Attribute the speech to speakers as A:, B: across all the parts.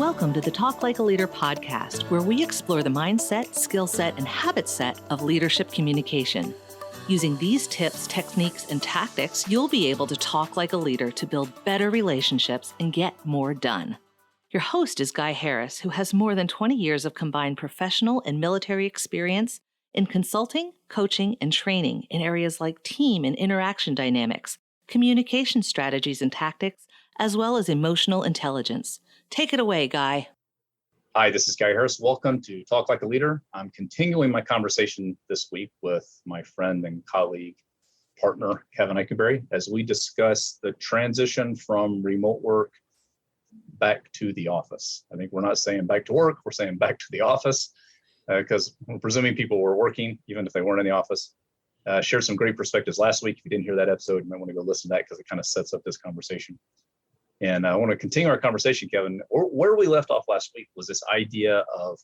A: Welcome to the Talk Like a Leader podcast, where we explore the mindset, skill set, and habit set of leadership communication. Using these tips, techniques, and tactics, you'll be able to talk like a leader to build better relationships and get more done. Your host is Guy Harris, who has more than 20 years of combined professional and military experience in consulting, coaching, and training in areas like team and interaction dynamics, communication strategies and tactics, as well as emotional intelligence. Take it away, Guy.
B: Hi, this is Guy Harris. Welcome to Talk Like a Leader. I'm continuing my conversation this week with my friend and colleague, partner, Kevin Eikenberry, as we discuss the transition from remote work back to the office. I think we're not saying back to work, we're saying back to the office because we're presuming people were working, even if they weren't in the office. Shared some great perspectives last week. If you didn't hear that episode, you might want to go listen to that because it kind of sets up this conversation. And I want to continue our conversation, Kevin. Where we left off last week was this idea of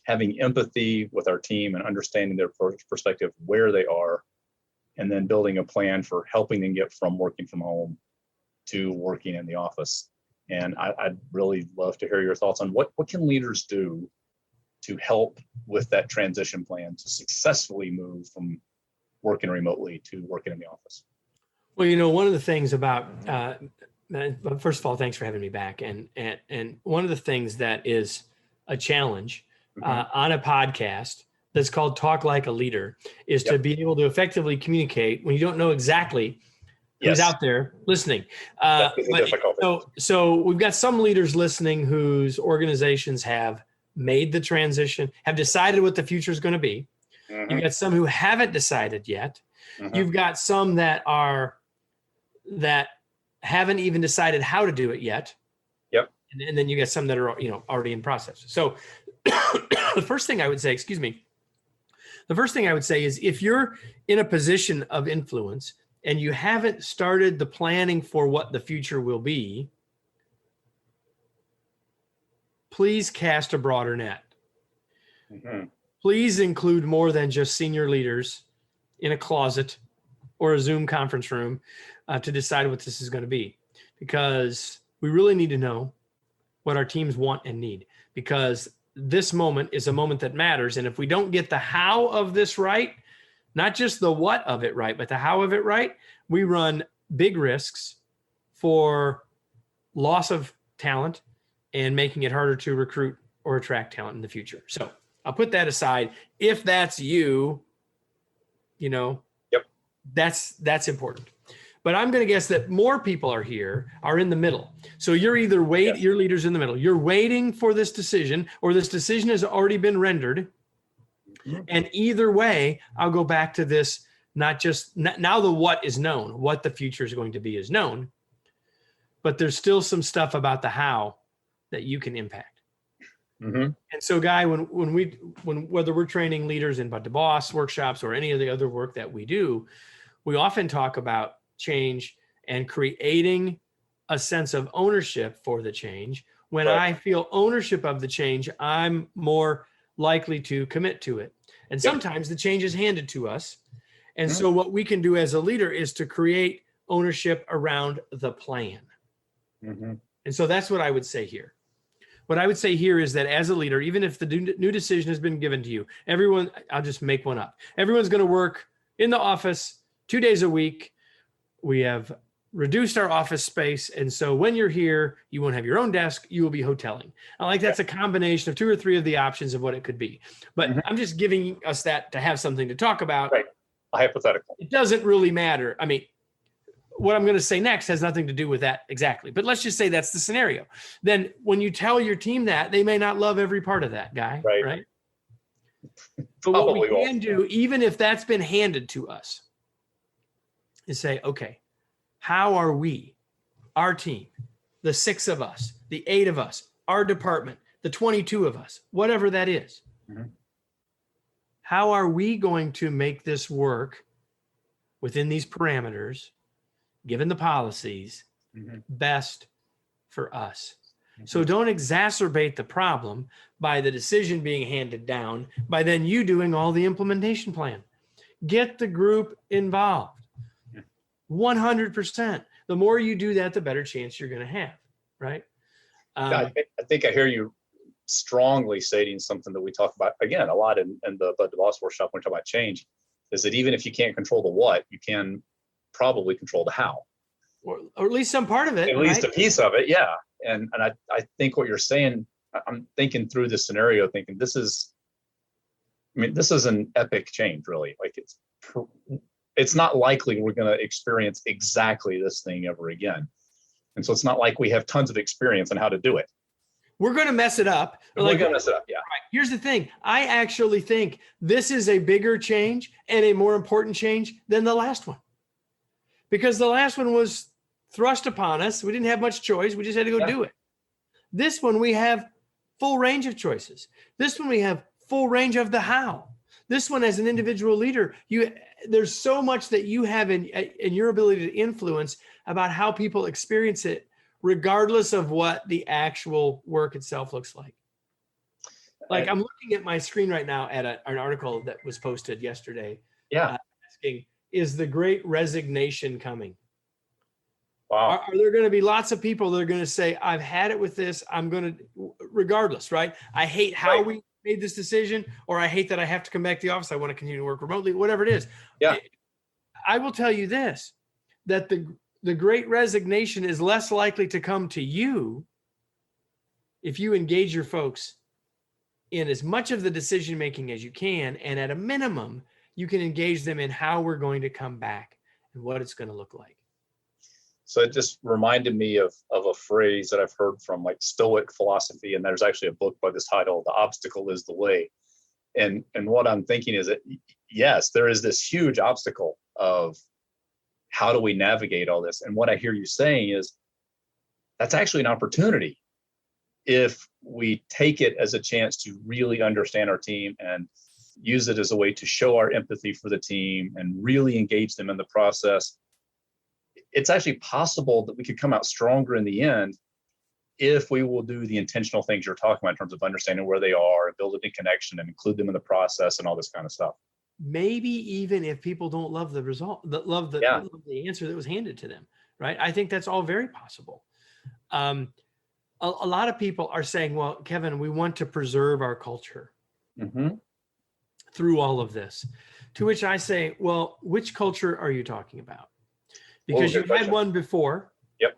B: having empathy with our team and understanding their perspective, where they are, and then building a plan for helping them get from working from home to working in the office. And I'd really love to hear your thoughts on what can leaders do to help with that transition plan to successfully move from working remotely to working in the office.
C: Well, you know, one of the things about first of all, thanks for having me back. And one of the things that is a challenge on a podcast that's called Talk Like a Leader is to be able to effectively communicate when you don't know exactly who's out there listening. So we've got some leaders listening whose organizations have made the transition, have decided what the future is going to be. You've got some who haven't decided yet. You've got some that haven't even decided how to do it yet.
B: Yep.
C: And then you get some that are, already in process. So the first thing I would say is if you're in a position of influence and you haven't started the planning for what the future will be, please cast a broader net. Please include more than just senior leaders in a closet or a Zoom conference room to decide what this is going to be, because we really need to know what our teams want and need, because this moment is a moment that matters. And if we don't get the how of this right, not just the what of it right, but the how of it right, we run big risks for loss of talent and making it harder to recruit or attract talent in the future. So I'll put that aside. If that's you, that's important. But I'm going to guess that more people are in the middle. So you're either your leader's in the middle. You're waiting for this decision, or this decision has already been rendered. And either way, I'll go back to this, now the what is known, what the future is going to be is known, but there's still some stuff about the how that you can impact. And so, Guy, when whether we're training leaders in But the Boss workshops or any of the other work that we do, we often talk about change and creating a sense of ownership for the change. When I feel ownership of the change, I'm more likely to commit to it. And sometimes the change is handed to us. And so what we can do as a leader is to create ownership around the plan. And so that's what I would say here. What I would say here is that as a leader, even if the new decision has been given to you, I'll just make one up. Everyone's going to work in the office 2 days a week. We have reduced our office space. And so when you're here, you won't have your own desk, you will be hoteling. That's a combination of 2 or 3 of the options of what it could be. But I'm just giving us that to have something to talk about.
B: Right. A hypothetical.
C: It doesn't really matter. I mean, what I'm going to say next has nothing to do with that exactly. But let's just say that's the scenario. Then when you tell your team that, they may not love every part of that, Guy. Right? But what we can do, even if that's been handed to us, is say, okay, how are we, our team, the 6 of us, the 8 of us, our department, the 22 of us, whatever that is, how are we going to make this work within these parameters, given the policies, best for us? So don't exacerbate the problem by the decision being handed down, by then you doing all the implementation plan. Get the group involved. 100%. The more you do that, the better chance you're going to have, right?
B: I think I hear you strongly stating something that we talk about again a lot in the Bud DeVos workshop when we talk about change, is that even if you can't control the what, you can probably control the how.
C: Or at least some part of it.
B: At least a piece of it, yeah. And I think what you're saying, I'm thinking through this scenario, thinking this is an epic change, really. Like it's not likely we're going to experience exactly this thing ever again. And so it's not like we have tons of experience on how to do it.
C: We're going to mess it up.
B: We're going to mess it up, yeah.
C: Right. Here's the thing. I actually think this is a bigger change and a more important change than the last one. Because the last one was thrust upon us. We didn't have much choice. We just had to go do it. This one, we have full range of choices. This one, we have full range of the how. This one, as an individual leader, there's so much that you have in your ability to influence about how people experience it, regardless of what the actual work itself looks like. Like I'm looking at my screen right now at an article that was posted yesterday.
B: Yeah.
C: Asking, is the Great Resignation coming?
B: Wow.
C: Are there going to be lots of people that are going to say, I've had it with this. I'm going to, regardless, right? I hate how we made this decision, or I hate that I have to come back to the office. I want to continue to work remotely, whatever it is.
B: Yeah.
C: I will tell you this, that the Great Resignation is less likely to come to you if you engage your folks in as much of the decision-making as you can. And at a minimum, you can engage them in how we're going to come back and what it's going to look like.
B: So it just reminded me of a phrase that I've heard from like Stoic philosophy. And there's actually a book by this title, The Obstacle is the Way. And what I'm thinking is that, yes, there is this huge obstacle of how do we navigate all this? And what I hear you saying is that's actually an opportunity if we take it as a chance to really understand our team and use it as a way to show our empathy for the team and really engage them in the process. It's actually possible that we could come out stronger in the end if we will do the intentional things you're talking about in terms of understanding where they are, building a connection and include them in the process and all this kind of stuff.
C: Maybe even if people don't love the result, love the answer that was handed to them, right? I think that's all very possible. A lot of people are saying, well, Kevin, we want to preserve our culture through all of this. To which I say, well, which culture are you talking about? Because you've had one before. Yep.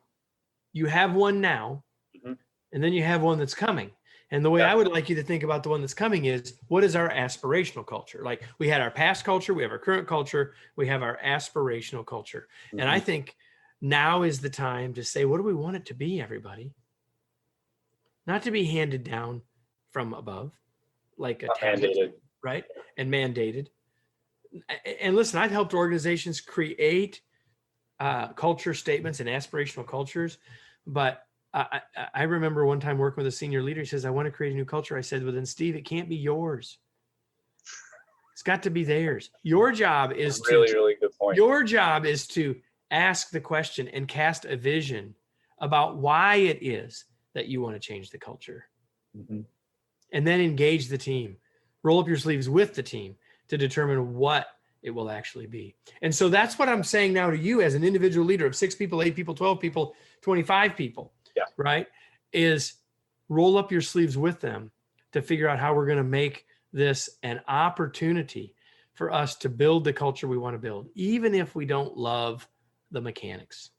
C: You have one now, and then you have one that's coming. And the way I would like you to think about the one that's coming is, what is our aspirational culture? Like we had our past culture, we have our current culture, we have our aspirational culture. And I think now is the time to say, what do we want it to be, everybody? Not to be handed down from above, like a tablet, right? And mandated. And listen, I've helped organizations create culture statements and aspirational cultures. But I remember one time working with a senior leader. He says, I want to create a new culture. I said, well, then Steve, it can't be yours. It's got to be theirs. Your job is
B: really good point.
C: Your job is to ask the question and cast a vision about why it is that you want to change the culture. And then engage the team. Roll up your sleeves with the team to determine what it will actually be. And so that's what I'm saying now to you as an individual leader of 6 people, 8 people, 12 people, 25 people, right? Is roll up your sleeves with them to figure out how we're going to make this an opportunity for us to build the culture we want to build, even if we don't love the mechanics.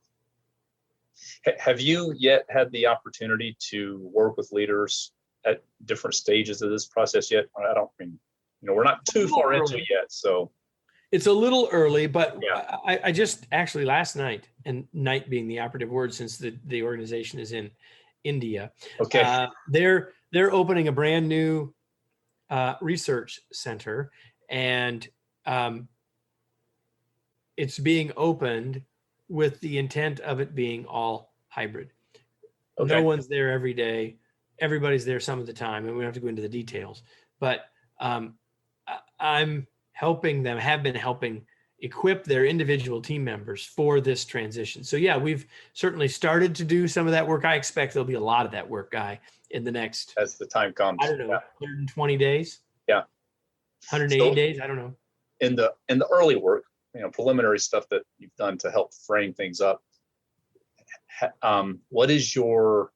B: Have you yet had the opportunity to work with leaders at different stages of this process yet? I don't mean, we're not too far into it yet, so.
C: It's a little early, but I just actually last night, and night being the operative word since the organization is in India.
B: Okay.
C: They're opening a brand new research center, and it's being opened with the intent of it being all hybrid. Okay. No one's there every day. Everybody's there some of the time, and we don't have to go into the details. But I'm helping them, have been helping equip their individual team members for this transition. So yeah, we've certainly started to do some of that work. I expect there'll be a lot of that work, Guy, in the next,
B: as the time comes.
C: I don't know, 120 days.
B: Yeah.
C: 180 days. I don't know.
B: In the early work, preliminary stuff that you've done to help frame things up. What is your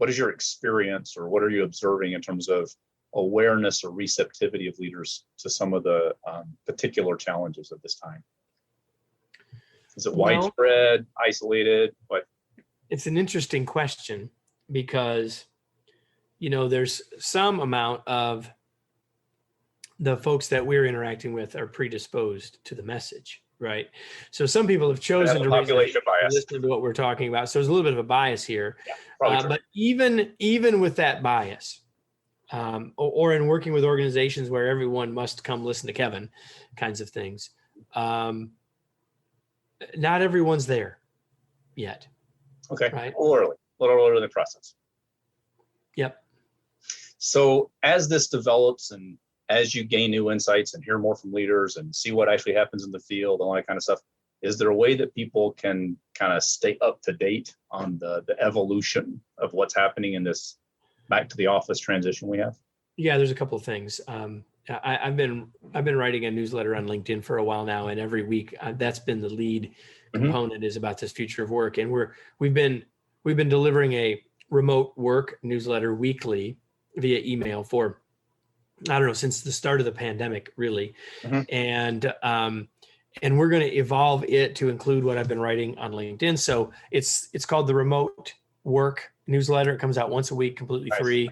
B: what is your experience, or what are you observing in terms of awareness or receptivity of leaders to some of the particular challenges of this time? Is it widespread, isolated? What?
C: It's an interesting question because, there's some amount of the folks that we're interacting with are predisposed to the message, right? So some people have chosen to
B: population bias.
C: listen to what we're talking about. So there's a little bit of a bias here.
B: Yeah,
C: but even with that bias, or in working with organizations where everyone must come listen to Kevin kinds of things, not everyone's there yet.
B: Okay.
C: Right.
B: A little early in the process.
C: Yep.
B: So as this develops and as you gain new insights and hear more from leaders and see what actually happens in the field and all that kind of stuff, is there a way that people can kind of stay up to date on the evolution of what's happening in this back to the office transition we have?
C: Yeah, there's a couple of things. I've been writing a newsletter on LinkedIn for a while now, and every week that's been the lead component is about this future of work. And we've been delivering a remote work newsletter weekly via email for, I don't know, since the start of the pandemic, really. And we're going to evolve it to include what I've been writing on LinkedIn. So it's called the Remote Work Newsletter. It comes out once a week, completely free.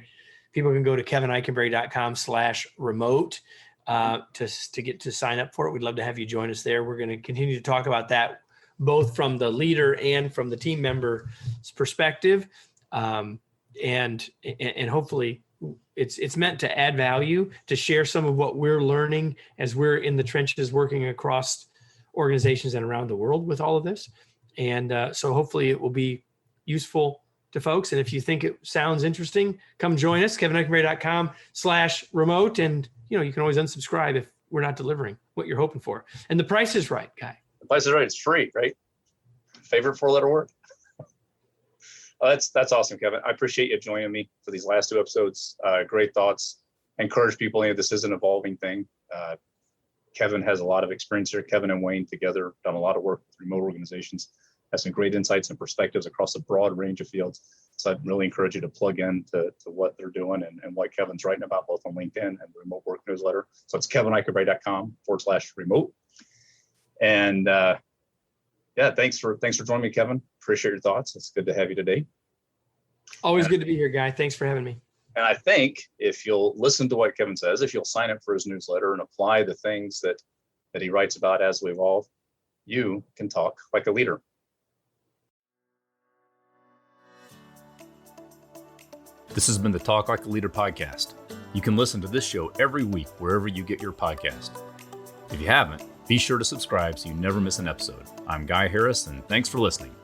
C: People can go to kevineikenberry.com/remote to get to sign up for it. We'd love to have you join us there. We're going to continue to talk about that, both from the leader and from the team member's perspective. And hopefully it's meant to add value, to share some of what we're learning as we're in the trenches working across organizations and around the world with all of this. And so hopefully it will be useful to folks. And if you think it sounds interesting, come join us, kevineikenberry.com/remote. And, you can always unsubscribe if we're not delivering what you're hoping for. And the price is right, Guy.
B: The price is right. It's free, right? Favorite 4-letter word. That's awesome, Kevin. I appreciate you joining me for these last 2 episodes. Great thoughts. Encourage people. This is an evolving thing. Kevin has a lot of experience here. Kevin and Wayne together done a lot of work with remote organizations, has some great insights and perspectives across a broad range of fields. So I'd really encourage you to plug in to what they're doing and what Kevin's writing about, both on LinkedIn and the Remote Work Newsletter. So it's kevineikenberry.com/remote. And thanks for joining me, Kevin. Appreciate your thoughts. It's good to have you today.
C: Always good to be here, Guy. Thanks for having me.
B: And I think if you'll listen to what Kevin says, if you'll sign up for his newsletter and apply the things that he writes about as we evolve, you can talk like a leader.
D: This has been the Talk Like a Leader podcast. You can listen to this show every week wherever you get your podcast. If you haven't, be sure to subscribe so you never miss an episode. I'm Guy Harris, and thanks for listening.